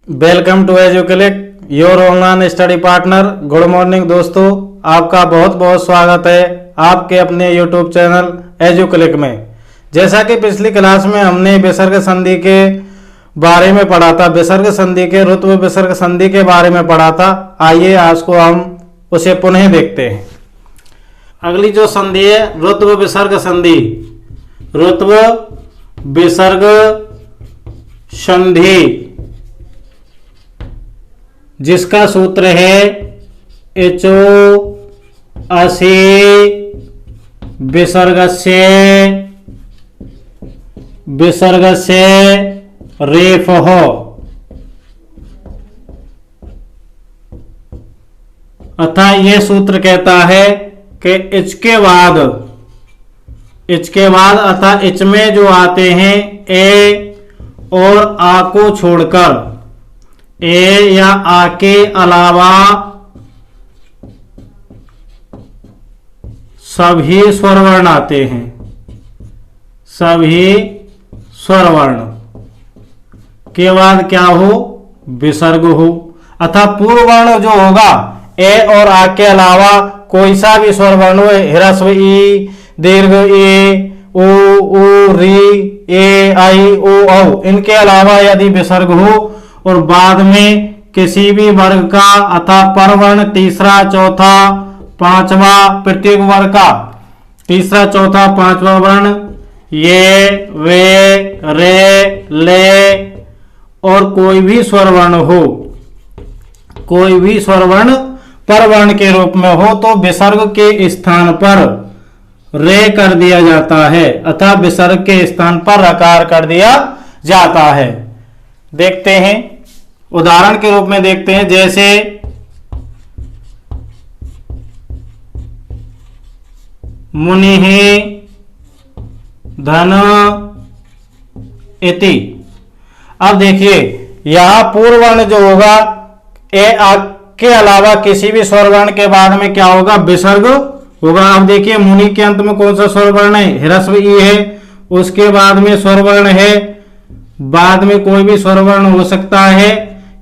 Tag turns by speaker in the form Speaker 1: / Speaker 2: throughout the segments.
Speaker 1: Welcome to Educlick, your online study partner. Good morning दोस्तों, आपका बहुत बहुत स्वागत है आपके अपने यूट्यूब चैनल एजुक्लिक में। जैसा कि पिछली क्लास में हमने विसर्ग संधि के बारे में पढ़ा था, विसर्ग संधि के ऋत्व विसर्ग संधि के बारे में पढ़ा था। आइए आज को हम उसे पुनः देखते हैं। अगली जो संधि है ऋत्व विसर्ग संधि। ऋत्व विसर्ग संधि जिसका सूत्र है एचो असी विसर्गस्य रेफः। अतः यह सूत्र कहता है कि इसके बाद अतः इच में जो आते हैं ए और आ को छोड़कर, ए या आ के अलावा सभी स्वरवर्ण आते हैं, सभी स्वरवर्ण के बाद क्या हो, विसर्ग हो। अतः पूर्व वर्ण जो होगा ए और आ के अलावा कोई सा भी स्वरवर्ण हो, ह्रस्व ई, दीर्घ ए, ओ, री, ए, आई, ओ, औ, इनके अलावा यदि विसर्ग हो और बाद में किसी भी वर्ग का अतः परवर्ण तीसरा चौथा पांचवा, प्रत्येक वर्ग का तीसरा चौथा पांचवा वर्ण ये, वे, रे, ले और कोई भी स्वरवर्ण हो, कोई भी स्वरवर्ण परवर्ण के रूप में हो तो विसर्ग के स्थान पर रे कर दिया जाता है, अतः विसर्ग के स्थान पर रकार कर दिया जाता है। देखते हैं, उदाहरण के रूप में देखते हैं। जैसे मुनिः धन इति। अब देखिए यहां पूर्व वर्ण जो होगा ए आ के अलावा किसी भी स्वर वर्ण के बाद में क्या होगा, विसर्ग होगा। अब देखिए मुनि के अंत में कौन सा स्वर वर्ण है, ह्रस्व ई है, उसके बाद में स्वर वर्ण है, बाद में कोई भी स्वर वर्ण हो सकता है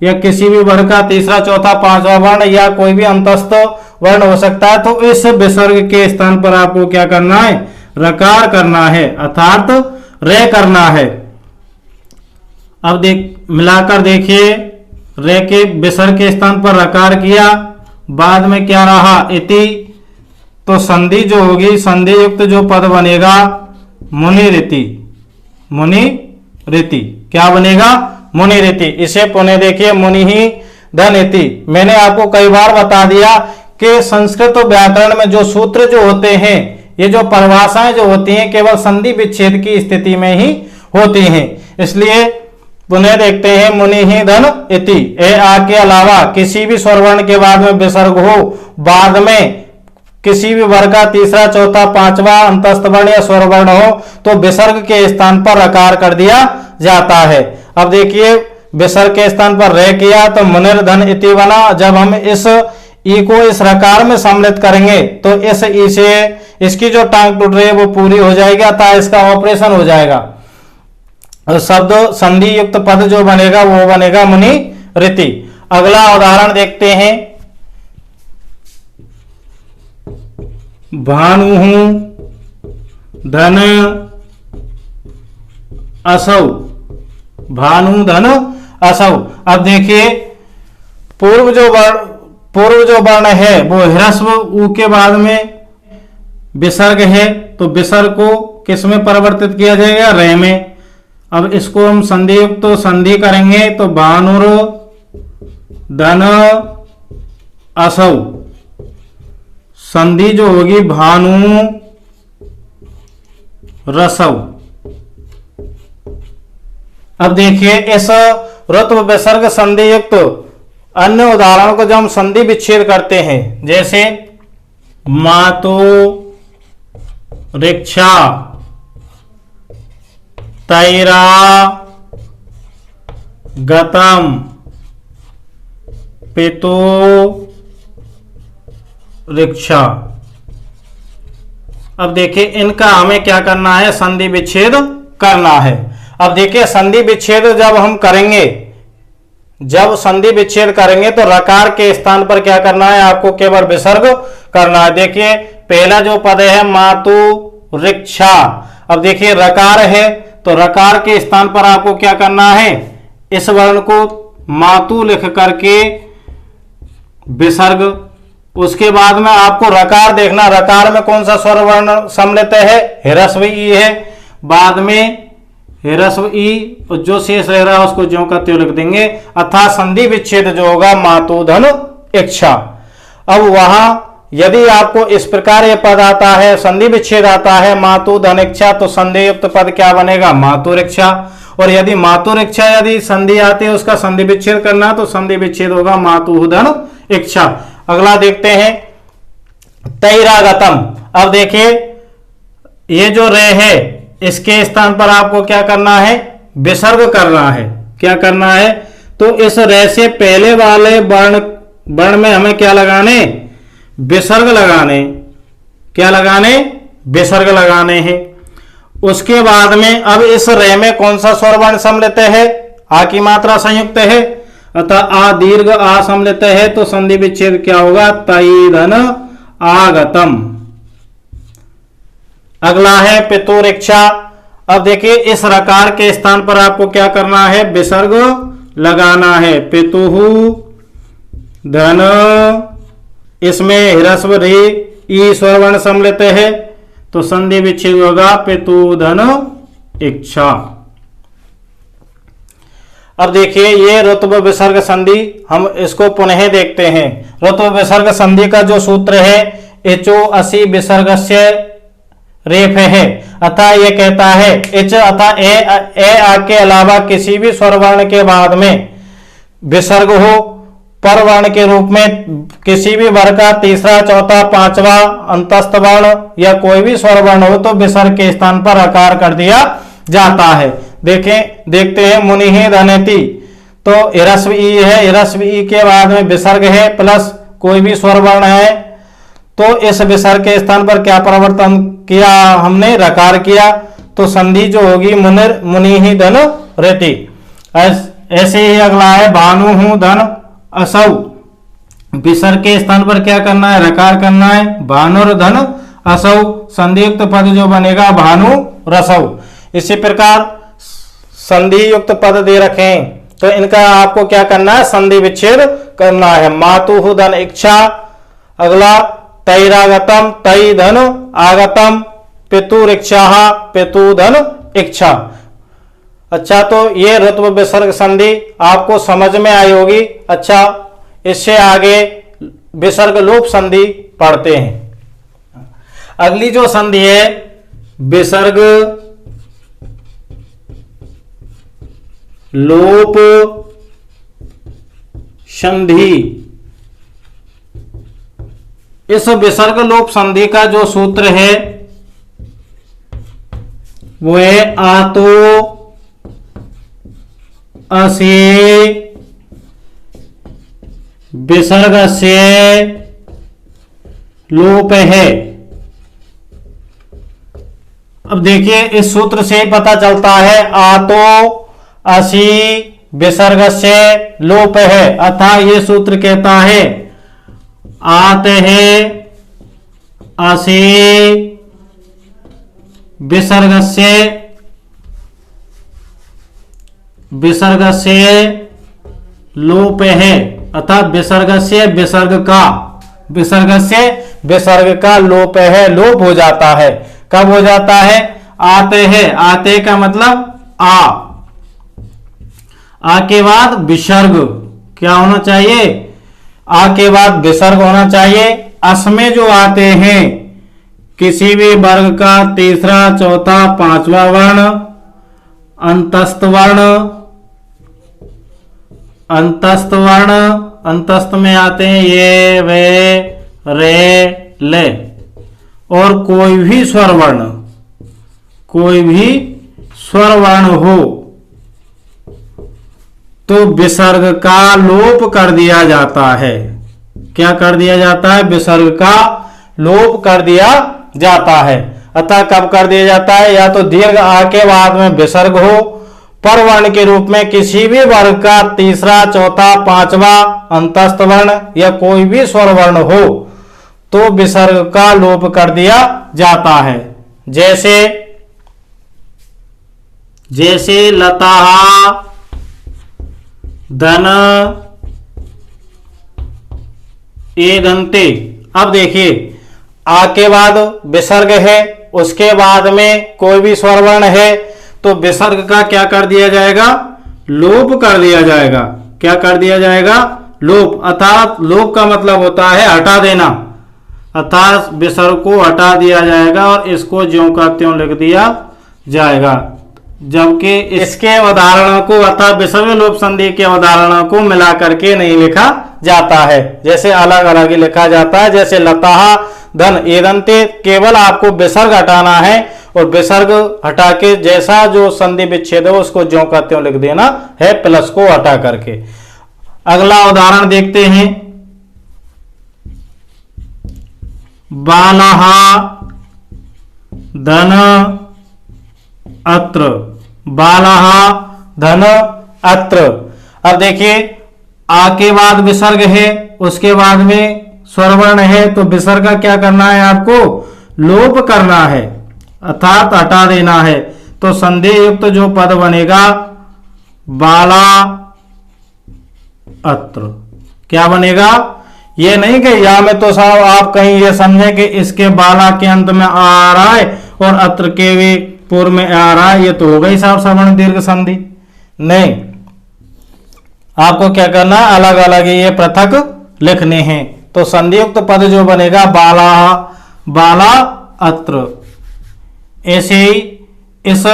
Speaker 1: या किसी भी वर्ण का तीसरा चौथा पांचवा वर्ण या कोई भी अंतस्थ वर्ण हो सकता है। तो इस विसर्ग के स्थान पर आपको क्या करना है, रकार करना है, अर्थात रे करना है। अब मिलाकर देखिए, रे के विसर्ग के स्थान पर रकार किया, बाद में क्या रहा, इति। तो संधि जो होगी, संधि युक्त जो पद बनेगा मुनि रीति, मुनि रीति क्या बनेगा, मुनि रीति। इसे पुनः देखिए, मुनि ही धन इति। मैंने आपको कई बार बता दिया कि संस्कृत व्याकरण में जो सूत्र जो होते हैं, ये जो परिभाषाएं जो होती हैं केवल संधि विच्छेद की स्थिति में ही होती हैं। इसलिए पुनः देखते हैं, मुनि ही धन इति। ए आ के अलावा किसी भी स्वरवर्ण के बाद में विसर्ग हो, बाद में किसी भी वर्ग का तीसरा चौथा पांचवा अंतस्थ वर्ण या स्वरवर्ण हो तो विसर्ग के स्थान पर रकार कर दिया जाता है। अब देखिए विसर्ग के स्थान पर रे किया तो मुनिर धन इति बना। जब हम इस ई को इस रकार में सम्मिलित करेंगे तो इस ई से इसकी जो टांग टूट रही है वो पूरी हो जाएगी, अतः इसका ऑपरेशन हो जाएगा। शब्द संधि युक्त पद जो बनेगा वो बनेगा मुनि रीति। अगला उदाहरण देखते हैं। भानु धन असौ, भानु धन असौ। अब देखिए पूर्व जो वर्ण है वो ह्रस्व उ के बाद में विसर्ग है, तो विसर्ग को किस में परिवर्तित किया जाएगा, रे में। अब इसको हम संधि युक्त तो संधि करेंगे तो भानुर धन असौ, संधि जो होगी भानु रसौ। अब देखिए इस ऋत्व विसर्ग संधि युक्त अन्य उदाहरणों को जब हम संधि विच्छेद करते हैं, जैसे मातो रिक्षा तैरा गतम पितो रिक्षा। अब देखिए इनका हमें क्या करना है, संधि विच्छेद करना है। अब देखिए संधि विच्छेद जब हम करेंगे, जब संधि विच्छेद करेंगे तो रकार के स्थान पर क्या करना है, आपको केवल विसर्ग करना है। देखिए पहला जो पद है मातु रिक्षा, अब देखिए रकार है तो रकार के स्थान पर आपको क्या करना है, इस वर्ण को मातु लिख करके विसर्ग। उसके बाद में आपको रकार देखना, रकार में कौन सा स्वर वर्ण सम्मिलित है, ह्रस्व ई है, बाद में ह्रस्व ई, जो शेष रह रहा है उसको ज्यों का त्यों लिख देंगे। अर्थात संधि विच्छेद जो होगा मातु धन इच्छा। अब वहां यदि आपको इस प्रकार यह पद आता है, संधि विच्छेद आता है मातु धन इच्छा, तो संधि युक्त पद क्या बनेगा, मातुरिक्षा। और यदि मातुरिक्षा यदि संधि आती है उसका संधि विच्छेद करना तो संधि विच्छेद होगा मातु धन इच्छा। अगला देखते हैं तैरागतम। अब देखिए ये जो रे है इसके स्थान पर आपको क्या करना है, विसर्ग करना है। क्या करना है, तो इस रे से पहले वाले वर्ण में हमें क्या लगाने, विसर्ग लगाने। क्या लगाने, विसर्ग लगाने हैं। उसके बाद में अब इस रे में कौन सा स्वर वर्ण सम्मिलित है, आ की मात्रा संयुक्त है, अतः आ दीर्घ आ सम्मिलित है, तो संधि विच्छेद क्या होगा, तई धन आगतम। अगला है पितुरिक्षा। अब देखिए इस रकार के स्थान पर आपको क्या करना है, विसर्ग लगाना है। पितुहु धन, इसमें ह्रस्व रे ई स्वर वर्ण सम्मिलित है, तो संधि विच्छेद होगा पितु धन इच्छा। अब देखिए ये ऋत्व विसर्ग संधि, हम इसको पुनः देखते हैं। ऋत्व विसर्ग संधि का जो सूत्र है, एचो असी विसर्गस्य रेफ है। अतः ये कहता है इच अतः ए आ के अलावा किसी भी स्वर वर्ण के बाद में विसर्ग हो, पर वर्ण के रूप में किसी भी वर्ग का तीसरा चौथा पांचवा अंतस्थ वर्ण या कोई भी स्वर वर्ण हो तो विसर्ग के स्थान पर आकार कर दिया जाता है। देखें देखते हैं मुनि धनेति, तो ह्रस्व ई है, ह्रस्व ई के बाद में विसर्ग है प्लस कोई भी स्वर वर्ण है, तो इस विसर्ग के स्थान पर क्या परिवर्तन किया हमने, रकार किया, तो संधि जो होगी मुनि धन रेति। ऐसे ही अगला है भानु हूं धन असौ, विसर्ग के स्थान पर क्या करना है, रकार करना है, भानुर धन असौ, संधि युक्त पद जो बनेगा भानु रसौ। इसी प्रकार संधि युक्त पद दे रखे हैं तो इनका आपको क्या करना है, संधि विच्छेद करना है। मातु धन इच्छा, अगला तैरागतम तई धन आगतम, पितुरिक्षा पितु धन इच्छा। अच्छा, तो ये ऋत्व विसर्ग संधि आपको समझ में आई होगी। अच्छा, इससे आगे विसर्ग लोप संधि पढ़ते हैं। अगली जो संधि है विसर्ग लोप संधि। इस विसर्ग लोप संधि का जो सूत्र है वो है आतो असे विसर्ग से लोप है। अब देखिए इस सूत्र से पता चलता है आतो असी विसर्ग से लोप है, अतः ये सूत्र कहता है आते है असी विसर्ग से लोप है, अतः विसर्ग से विसर्ग का लोप है, लोप हो जाता है। कब हो जाता है, आते है, आते का मतलब आ के बाद विसर्ग क्या होना चाहिए, आ के बाद विसर्ग होना चाहिए। अस में जो आते हैं किसी भी वर्ग का तीसरा चौथा पांचवा वर्ण अंतस्थ में आते हैं ये वे रे ले, और कोई भी स्वर वर्ण हो तो विसर्ग का लोप कर दिया जाता है। क्या कर दिया जाता है, विसर्ग का लोप कर दिया जाता है। अतः कब कर दिया जाता है, या तो दीर्घ आ के बाद में विसर्ग हो, पर वर्ण के रूप में किसी भी वर्ग का तीसरा, चौथा, पांचवा अंतस्थ वर्ण या कोई भी स्वर वर्ण हो तो विसर्ग का लोप कर दिया जाता है। जैसे लता, धन, एदंते। अब देखिए आ के बाद विसर्ग है, उसके बाद में कोई भी स्वर वर्ण है तो विसर्ग का क्या कर दिया जाएगा, लोप कर दिया जाएगा। क्या कर दिया जाएगा, लोप। अर्थात लोप का मतलब होता है हटा देना, अर्थात विसर्ग को हटा दिया जाएगा और इसको ज्यों का त्यों लिख दिया जाएगा। जबकि इसके उदाहरणों को अर्थात विसर्ग लोप संधि के उदाहरणों को मिला करके नहीं लिखा जाता है, जैसे अलग अलग ही लिखा जाता है। जैसे लता, धन, एदंते, केवल आपको विसर्ग हटाना है और विसर्ग हटा के जैसा जो संधि विच्छेद है उसको ज्यों का त्यों लिख देना है, प्लस को हटा करके। अगला उदाहरण देखते हैं। बालः, धन, अत्र। बालः, धन, अत्र। अब देखिए आ के बाद विसर्ग है, उसके बाद में स्वरवर्ण है तो विसर्ग का क्या करना है, आपको लोप करना है अर्थात हटा देना है। तो संधि युक्त जो पद बनेगा बाला अत्र, क्या बनेगा, ये नहीं कि या में तो साहब आप कहीं ये समझे कि इसके बाला के अंत में आ रहा है और अत्र के भी पूर्व में आ रहा है, ये तो हो गई साहब सवर्ण दीर्घ संधि। नहीं, आपको क्या करना है, अलग अलग ये पृथक लिखने हैं। तो संधियुक्त पद जो बनेगा बाला, बाला अत्र। ऐसे ही इस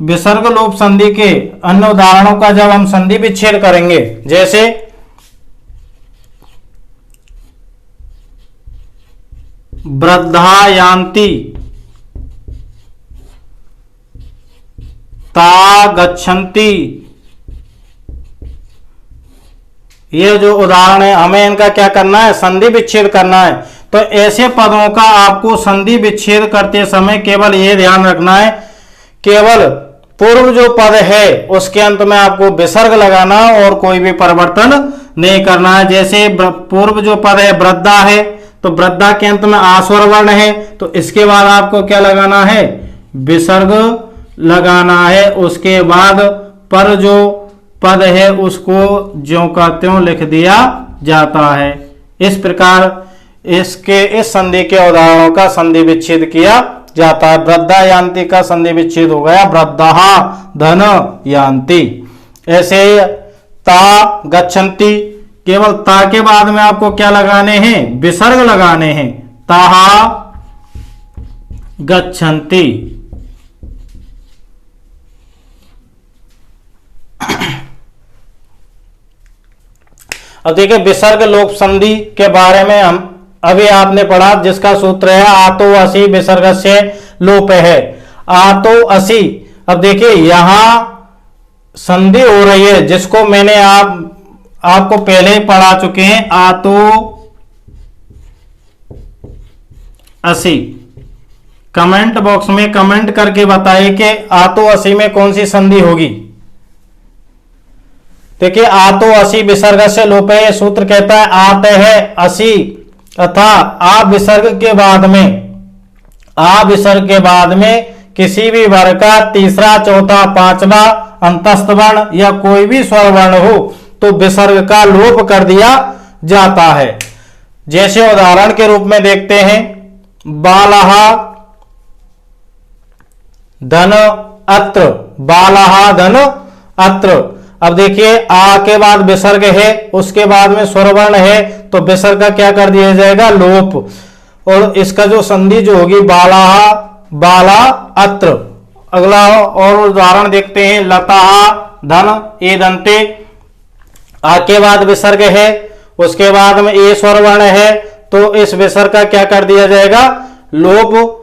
Speaker 1: विसर्ग लोप संधि के अन्य उदाहरणों का जब हम संधि विच्छेद करेंगे, जैसे वृद्धा यान्ति, ता गच्छन्ति, ये जो उदाहरण है हमें इनका क्या करना है, संधि विच्छेद करना है। तो ऐसे पदों का आपको संधि विच्छेद करते समय केवल ये ध्यान रखना है, केवल पूर्व जो पद है उसके अंत में आपको विसर्ग लगाना और कोई भी परिवर्तन नहीं करना है। जैसे पूर्व जो पद है वृद्धा है तो वृद्धा के अंत में आस्वर वर्ण है तो इसके बाद आपको क्या लगाना है, विसर्ग लगाना है। उसके बाद पर जो पद है उसको ज्यों का त्यों लिख दिया जाता है। इस प्रकार इसके इस संधि के उदाहरणों का संधि विच्छेद किया जाता है। वृद्धा यान्ति का संधि विच्छेद हो गया वृद्धा, धन, यान्ति। ऐसे ता गच्छन्ति, केवल ता के बाद में आपको क्या लगाने हैं, विसर्ग लगाने हैं। ताहा गच्छन्ति। अब देखिए विसर्ग लोप संधि के बारे में हम अभी आपने पढ़ा, जिसका सूत्र है आतो असि विसर्ग से लोप है, आतो असि। अब देखिए यहां संधि हो रही है जिसको मैंने आपको पहले ही पढ़ा चुके हैं, आतो असि। कमेंट बॉक्स में कमेंट करके बताइए कि आतो असि में कौन सी संधि होगी। देखिए आतो असि विसर्ग से लोप है, सूत्र कहता है आत है असि तथा आ विसर्ग के बाद में किसी भी वर्ग का तीसरा, चौथा, पांचवा अंतस्थ वर्ण या कोई भी स्वर वर्ण हो तो विसर्ग का लोप कर दिया जाता है। जैसे उदाहरण के रूप में देखते हैं, बालः, धन, अत्र। बालः, धन, अत्र। अब देखिए आ के बाद विसर्ग है, उसके बाद में स्वर वर्ण है तो विसर्ग का क्या कर दिया जाएगा, लोप। और इसका जो संधि जो होगी बाला, बाला अत्र। अगला और उदाहरण देखते हैं, लता, धन, एदंते। आ के बाद विसर्ग है, उसके बाद में ए स्वर वर्ण है तो इस विसर्ग का क्या कर दिया जाएगा, लोप।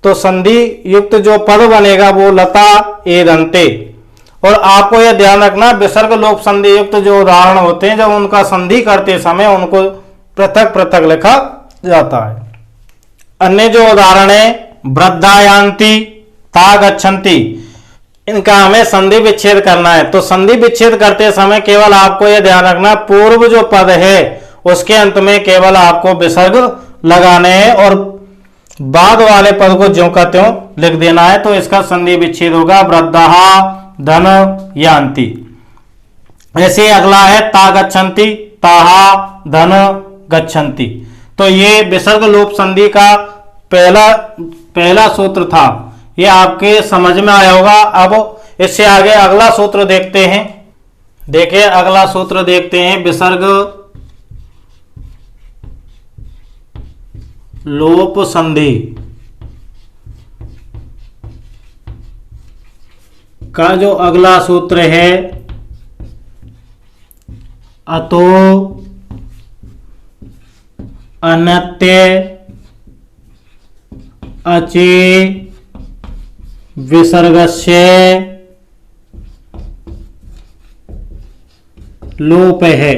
Speaker 1: तो संधि युक्त जो पद बनेगा वो लता, एदंते। और आपको यह ध्यान रखना, विसर्ग लोप संधि युक्त जो उदाहरण होते हैं जब उनका संधि करते समय उनको पृथक पृथक लिखा जाता है। अन्य जो उदाहरण है वृद्धा यान्ति, ता गच्छन्ति, इनका हमें संधि विच्छेद करना है। तो संधि विच्छेद करते समय केवल आपको यह ध्यान रखना, पूर्व जो पद है उसके अंत में केवल आपको विसर्ग लगाने हैं और बाद वाले पद को ज्यों का त्यों लिख देना है। तो इसका संधि विच्छेद होगा वृद्धः धन यान्ति। ऐसे अगला है ता गच्छन्ति, ताहा धन गच्छन्ति। तो ये विसर्ग लोप संधि का पहला सूत्र था, ये आपके समझ में आया होगा। अब इससे आगे अगला सूत्र देखते हैं। देखिए अगला सूत्र देखते हैं, विसर्ग लोप संधि का जो अगला सूत्र है, अतो अनत्य अचि विसर्गस्य लोप है।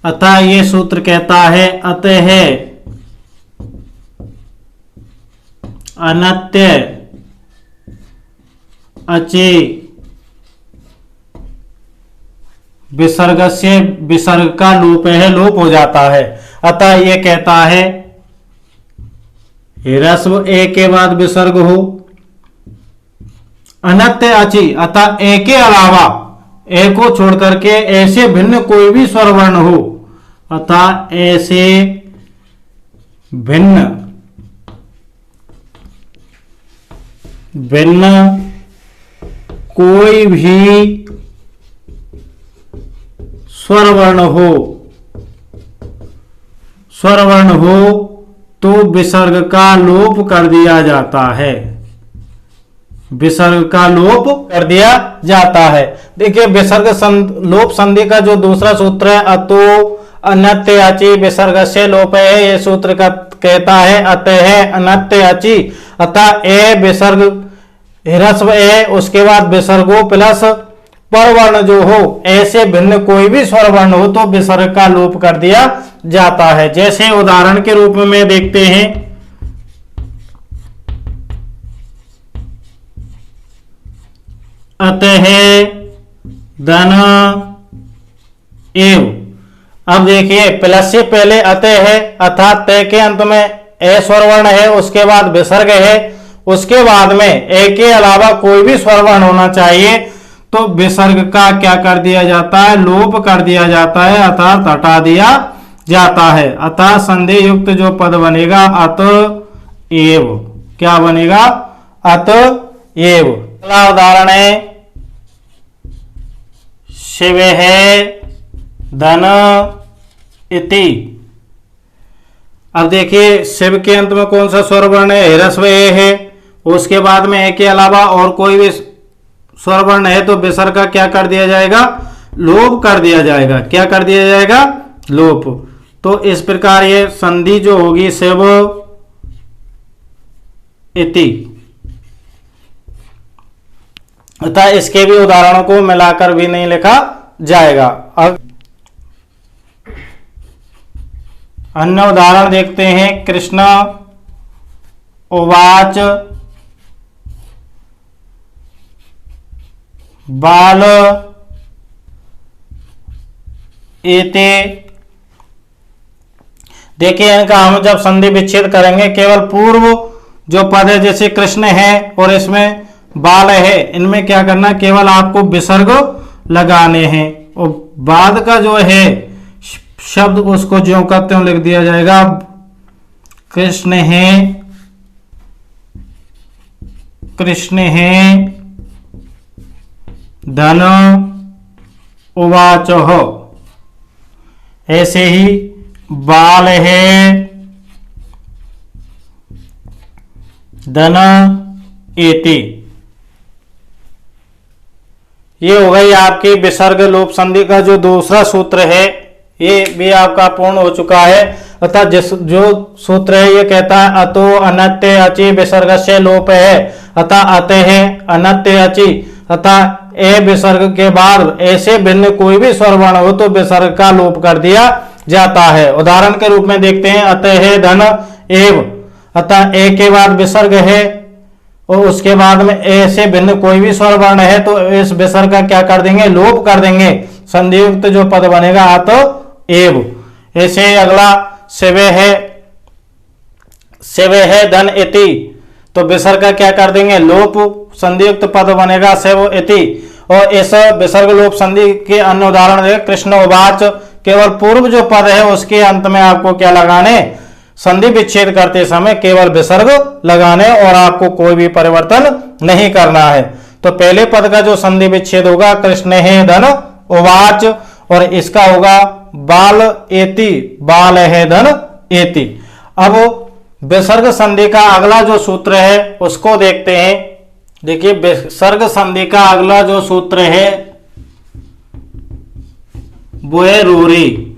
Speaker 1: अतः ये सूत्र कहता है, अतः अनत्य अचि विसर्गस्य, विसर्ग का लोप है, लोप हो जाता है। अतः ये कहता है ह्रस्व ए के बाद विसर्ग हो, अनत्य अचि, अतः ए के अलावा, ए को छोड़ करके ऐसे भिन्न कोई भी स्वर वर्ण हो, अतः ऐसे भिन्न कोई भी स्वर वर्ण हो तो विसर्ग का लोप कर दिया जाता है, विसर्ग का लोप कर दिया जाता है। देखिए विसर्ग लोप संधि का जो दूसरा सूत्र है, अतो अनत्य अचि विसर्गस्य लोप है, ये सूत्र का कहता है अतः अनत्य अचि, अतः ए विसर्ग ह्रस्व ए, उसके बाद विसर्गो प्लस पर वर्ण जो हो, ऐसे भिन्न कोई भी स्वर वर्ण हो तो विसर्ग का लोप कर दिया जाता है। जैसे उदाहरण के रूप में देखते हैं, अतः धन एव। अब देखिए प्लस से पहले अतः है, अर्थात तय के अंत में ए स्वर वर्ण है, उसके बाद विसर्ग है, उसके बाद में ए के अलावा कोई भी स्वर वर्ण होना चाहिए, तो विसर्ग का क्या कर दिया जाता है, लोप कर दिया जाता है, अर्थात हटा दिया जाता है। अतः संधि युक्त जो पद बनेगा अत एव, क्या बनेगा, अत एव। अगला उदाहरण है शिव है धन इति। अब देखिए शिव के अंत में कौन सा स्वर वर्ण है, ह्रस्व ए है, उसके बाद में ए के अलावा और कोई भी स्वर वर्ण है तो विसर्ग का क्या कर दिया जाएगा, लोप कर दिया जाएगा। क्या कर दिया जाएगा, लोप। तो इस प्रकार ये संधि जो होगी शिव इति, अतः इसके भी उदाहरणों को मिलाकर भी नहीं लिखा जाएगा। अब अन्य उदाहरण देखते हैं, कृष्ण उवाच बाल एते। देखिए इनका हम जब संधि विच्छेद करेंगे, केवल पूर्व जो पद है जैसे कृष्ण है और इसमें बाल है, इनमें क्या करना, केवल आपको विसर्ग लगाने हैं और बाद का जो है शब्द उसको ज्यों का त्यों लिख दिया जाएगा। कृष्ण है, कृष्ण है धन उवाच हो। ऐसे ही बाल है धन एति। ये हो गई आपकी विसर्ग लोप संधि का जो दूसरा सूत्र है, ये भी आपका पूर्ण हो चुका है। अर्थात जो सूत्र है ये कहता है अतो अनत्य अचि विसर्गस्य लोप है, अतः अतः अनत्य अचि, अतः ए विसर्ग के बाद ऐसे भिन्न कोई भी स्वर वर्ण हो तो विसर्ग का लोप कर दिया जाता है। उदाहरण के रूप में देखते हैं, अतः धन एव, अतः ए के बाद विसर्ग है, और उसके बाद में ए से भिन्न कोई भी स्वर वर्ण है तो इस विसर्ग का क्या कर देंगे, लोप कर देंगे। संधियुक्त जो पद बनेगा आत एव। ऐसे अगला सेवे है धन इति, तो विसर्ग का क्या कर देंगे, लोप। संधियुक्त पद बनेगा सेव इति। और इस विसर्ग लोप संधि के अन्य उदाहरण है कृष्ण उवाच, केवल पूर्व जो पद है उसके अंत में आपको क्या लगाने, संधि विच्छेद करते समय केवल विसर्ग लगाने और आपको कोई भी परिवर्तन नहीं करना है। तो पहले पद का जो संधि विच्छेद होगा कृष्ण है धन उवाच, और इसका होगा बाल एति, बाल है धन एति। अब विसर्ग संधि का अगला जो सूत्र है उसको देखते हैं। देखिए विसर्ग संधि का अगला जो सूत्र है वो है रूरी।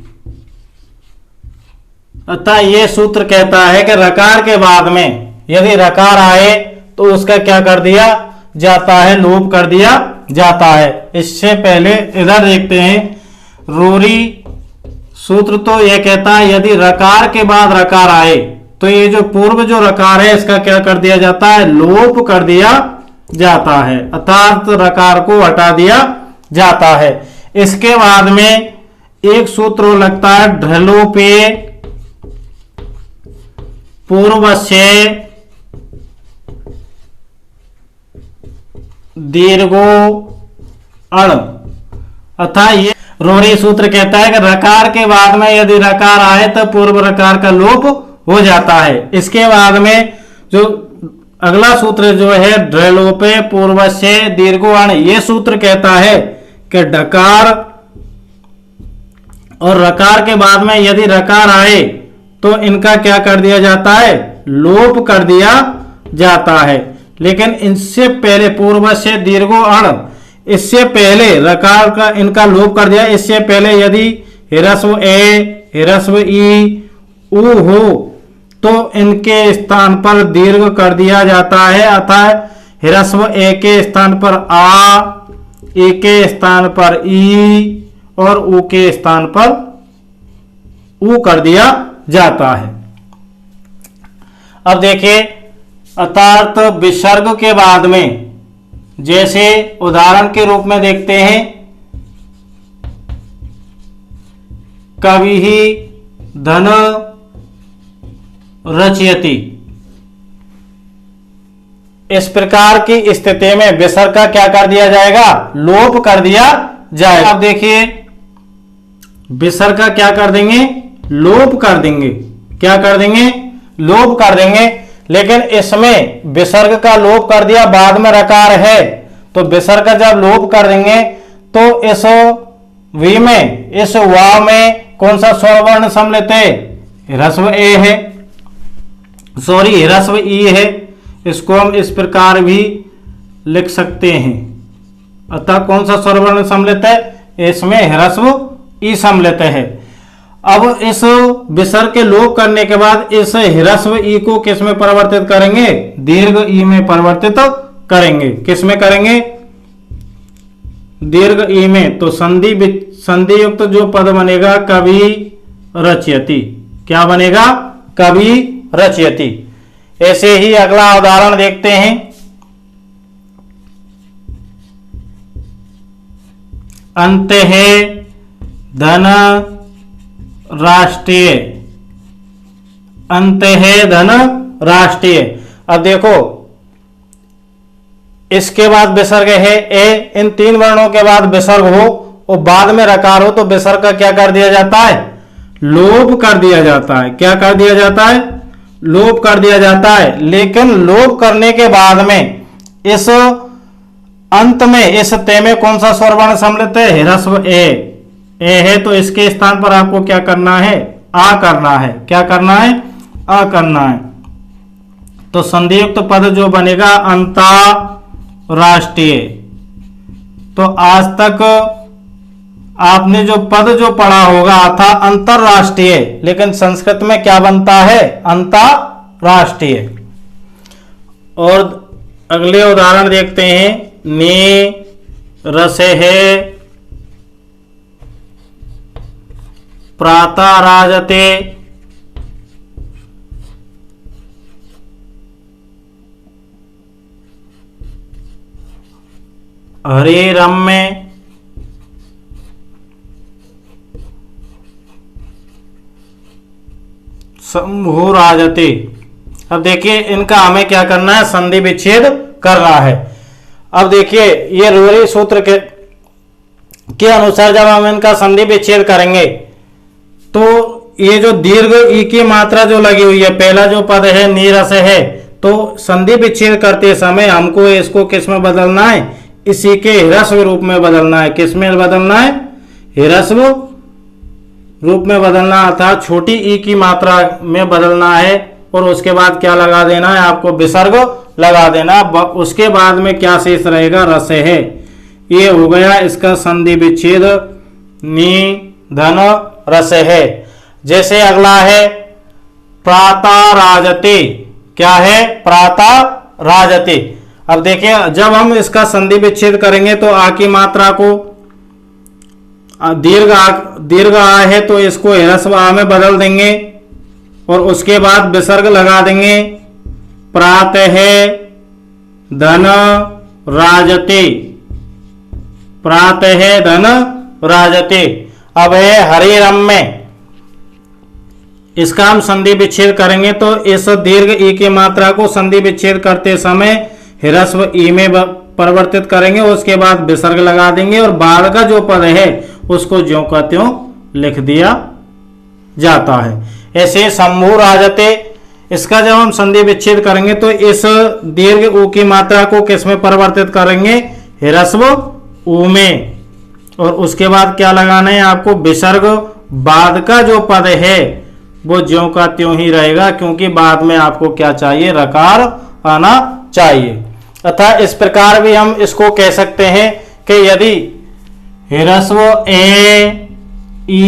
Speaker 1: अतः ये सूत्र कहता है कि रकार के बाद में यदि रकार आए तो उसका क्या कर दिया जाता है, लोप कर दिया जाता है। इससे पहले इधर देखते हैं रूरी सूत्र, तो यह कहता है यदि रकार के बाद रकार आए तो ये जो पूर्व जो रकार है इसका क्या कर दिया जाता है, लोप कर दिया जाता है, अर्थात रकार को हटा दिया जाता है। इसके बाद में एक सूत्र लगता है ढलोपे पूर्वस्य दीर्घो अण, अतः ये रोरी सूत्र कहता है कि रकार के बाद में यदि रकार आए तो पूर्व रकार का लोप हो जाता है। इसके बाद में जो अगला सूत्र जो है ढलोपे पूर्वस्य दीर्घो अण, ये सूत्र कहता है कि डकार और रकार के बाद में यदि रकार आए तो इनका क्या कर दिया जाता है, लोप कर दिया जाता है। लेकिन इनसे पहले पूर्व से दीर्घो अण, इससे पहले रकार का इनका लोप कर दिया। इससे पहले यदि ह्रस्व ए ह्रस्व ई उ हो तो इनके स्थान पर दीर्घ कर दिया जाता है, अतः ह्रस्व ए के स्थान पर आ, ए के स्थान पर ई और उ के स्थान पर उ कर दिया जाता है। अब देखिए अर्थात विसर्ग के बाद में जैसे उदाहरण के रूप में देखते हैं कवि ही धन रचयति, इस प्रकार की स्थिति में विसर्ग का क्या कर दिया जाएगा, लोप कर दिया जाएगा। अब देखिए विसर्ग का क्या कर देंगे, लोप कर देंगे। क्या कर देंगे, लोप कर देंगे। लेकिन इसमें विसर्ग का लोप कर दिया, बाद में रकार है तो विसर्ग का जब लोप कर देंगे तो इस वी में, इस वा में कौन सा स्वर वर्ण सम्मिलित है, ह्रस्व ए है, सॉरी ह्रस्व ई है। इसको हम इस प्रकार भी लिख सकते हैं। अतः कौन सा स्वर वर्ण सम्मिलित है, इसमें ह्रस्व ई सम्मिलित है। अब इस विसर्ग के लोप करने के बाद इस ह्रस्व ई को किस में परिवर्तित करेंगे, दीर्घ ई में परिवर्तित करेंगे। किस में करेंगे, दीर्घ ई में। तो संधि युक्त जो पद बनेगा कवि रचयति, क्या बनेगा, कवि रचयति। ऐसे ही अगला उदाहरण देखते हैं। अंत है धन राष्ट्रीय, अंत है धन राष्ट्रीय। अब देखो इसके बाद विसर्ग है ए, इन तीन वर्णों के बाद विसर्ग हो और बाद में रकार हो तो विसर्ग का क्या कर दिया जाता है, लोप कर दिया जाता है। क्या कर दिया जाता है, लोप कर दिया जाता है। लेकिन लोप करने के बाद में इस अंत में इस ते में कौन सा स्वर वर्ण सम्मिलित है, ह्रस्व ए है, तो इसके स्थान पर आपको क्या करना है, आ करना है। क्या करना है, आ करना है। तो संधियुक्त पद जो बनेगा अंतरराष्ट्रीय। तो आज तक आपने जो पद जो पढ़ा होगा था अंतरराष्ट्रीय, लेकिन संस्कृत में क्या बनता है, अंतरराष्ट्रीय। और अगले उदाहरण देखते हैं। ने रसे है प्रातः राजते, हरे रम्य शंभु राजते। अब देखिए इनका हमें क्या करना है, संधि विच्छेद करना है। अब देखिए ये रोरी सूत्र के अनुसार जब हम इनका संधि विच्छेद करेंगे तो ये जो दीर्घ ई की मात्रा जो लगी हुई है, पहला जो पद है नीरस है, तो संधि विच्छेद करते समय हमको इसको किस में बदलना है, इसी के ह्रस्व रूप में बदलना है। किस में बदलना है, ह्रस्व रूप में बदलना, अर्थात छोटी ई की मात्रा में बदलना है। और उसके बाद क्या लगा देना है, आपको विसर्ग लगा देना। उसके बाद में क्या शेष रहेगा, रस है। ये हो गया इसका संधि विच्छेद, नी धन रस है। जैसे अगला है प्राता राजते। क्या है, प्राता राजते। अब देखिए जब हम इसका संधि विच्छेद करेंगे तो आ की मात्रा को दीर्घ आ है तो इसको ह्रस्व आ में बदल देंगे और उसके बाद विसर्ग लगा देंगे। प्रातः धन राजते, प्रातः धन राजते। अब है हरे रम्य, इसका हम संधि विच्छेद करेंगे तो इस दीर्घ ई की मात्रा को संधि विच्छेद करते समय ह्रस्व ई में परिवर्तित करेंगे, उसके बाद विसर्ग लगा देंगे और बाद का जो पद है उसको ज्यों का त्यों लिख दिया जाता है। ऐसे शंभु राजते, इसका जब हम संधि विच्छेद करेंगे तो इस दीर्घ ऊ की मात्रा को किस में परिवर्तित करेंगे, ह्रस्व ऊ में। और उसके बाद क्या लगाना है आपको, विसर्ग। बाद का जो पद है वो ज्यों का त्यों ही रहेगा, क्योंकि बाद में आपको क्या चाहिए, रकार आना चाहिए। अतः इस प्रकार भी हम इसको कह सकते हैं कि यदि ह्रस्व ए ई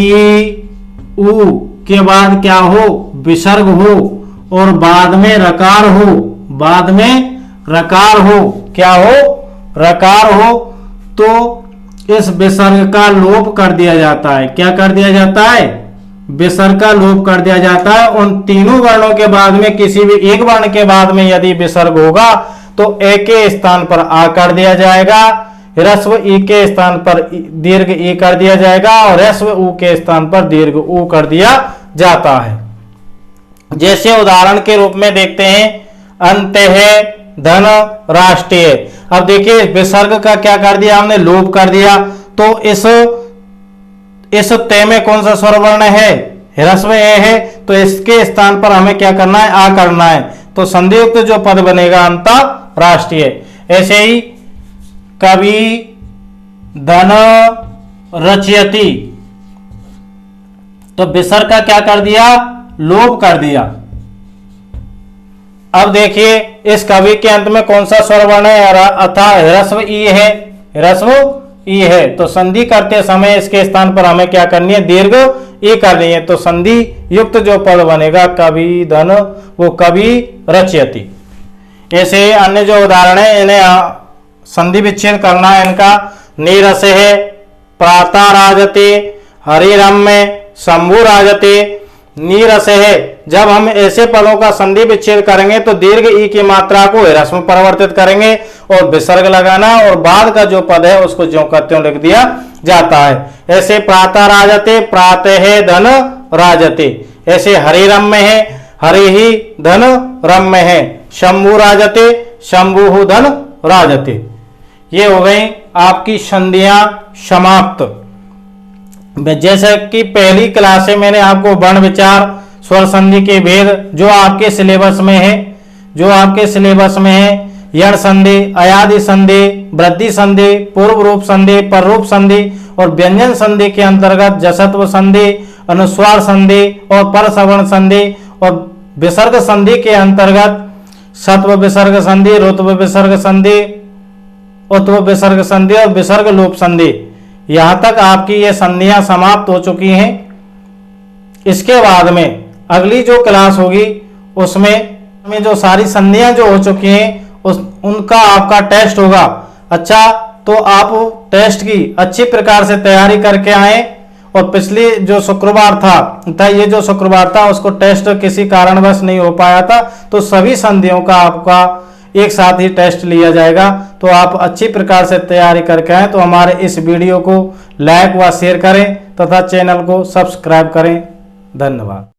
Speaker 1: उ के बाद क्या हो, विसर्ग हो और बाद में रकार हो, बाद में रकार हो, क्या हो, रकार हो, तो इस विसर्ग का लोप कर दिया जाता है। क्या कर दिया जाता है, विसर्ग का लोप कर दिया जाता है। उन तीनों वर्णों के बाद में किसी भी एक वर्ण के बाद में यदि विसर्ग होगा तो ए के स्थान पर आ कर दिया जाएगा, ह्रस्व ई के स्थान पर दीर्घ ई कर दिया जाएगा और ह्रस्व ऊ के स्थान पर दीर्घ ऊ कर दिया जाता है। जैसे उदाहरण के रूप में देखते हैं, अंत है धन राष्ट्रीय। अब देखिए विसर्ग का क्या कर दिया हमने, लोप कर दिया। तो इस ते में कौन सा स्वर वर्ण है, ह्रस्व ए है, तो इसके स्थान पर हमें क्या करना है, आ करना है। तो संधियुक्त जो पद बनेगा अंतरराष्ट्रीय। ऐसे ही कवि धन रचयति, तो विसर्ग का क्या कर दिया, लोप कर दिया। अब देखिए इस कवि के अंत में कौन सा स्वर वर्ण है, अतः ह्रस्व ई है, ह्रस्व ई है। तो संधि करते समय इसके स्थान पर हमें क्या करनी है, दीर्घ ई करनी है। तो संधि युक्त जो पद बनेगा कवि धन, वो कवि रचयति। ऐसे अन्य जो उदाहरण है इन्हें संधि विच्छेद करना है। इनका नीरस है, प्राता राजते, हरि रम्य, शंभु राजते। नीरस है, जब हम ऐसे पदों का संधि विच्छेद करेंगे तो दीर्घ ई की मात्रा को ह्रस्व में परिवर्तित करेंगे और विसर्ग लगाना और बाद का जो पद है उसको ज्यों का त्यों लिख दिया जाता है। ऐसे प्रातः राजते, प्रातः धन राजते। ऐसे हरि रम्य है, हरि ही धन रम्य है। शंभु राजते, शंभु धन राजते। ये हो गई आपकी संधियां समाप्त। जैसे कि पहली क्लास से मैंने आपको वर्ण विचार, स्वर संधि के भेद जो आपके सिलेबस में है, जो आपके सिलेबस में है, यण संधि, अयादि संधि, वृद्धि संधि, पूर्व रूप संधि, पर रूप संधि और व्यंजन संधि के अंतर्गत जसत्व संधि, अनुस्वार संधि और पर सवर्ण संधि और विसर्ग संधि के अंतर्गत सत्व विसर्ग संधि, रुत्व विसर्ग संधि, उत्व विसर्ग संधि और विसर्ग लोप संधि। यहां तक आपकी ये संधियां समाप्त हो चुकी हैं। इसके बाद में अगली जो क्लास होगी उसमें जो सारी संधियां जो हो चुकी हैं उनका आपका टेस्ट होगा। अच्छा, तो आप टेस्ट की अच्छी प्रकार से तैयारी करके आए। और पिछली जो शुक्रवार था ये जो शुक्रवार था उसको टेस्ट किसी कारणवश नहीं हो पाया था, तो सभी संधियों का आपका एक साथ ही टेस्ट लिया जाएगा। तो आप अच्छी प्रकार से तैयारी करके आए। तो हमारे इस वीडियो को लाइक व शेयर करें तथा चैनल को सब्सक्राइब करें। धन्यवाद।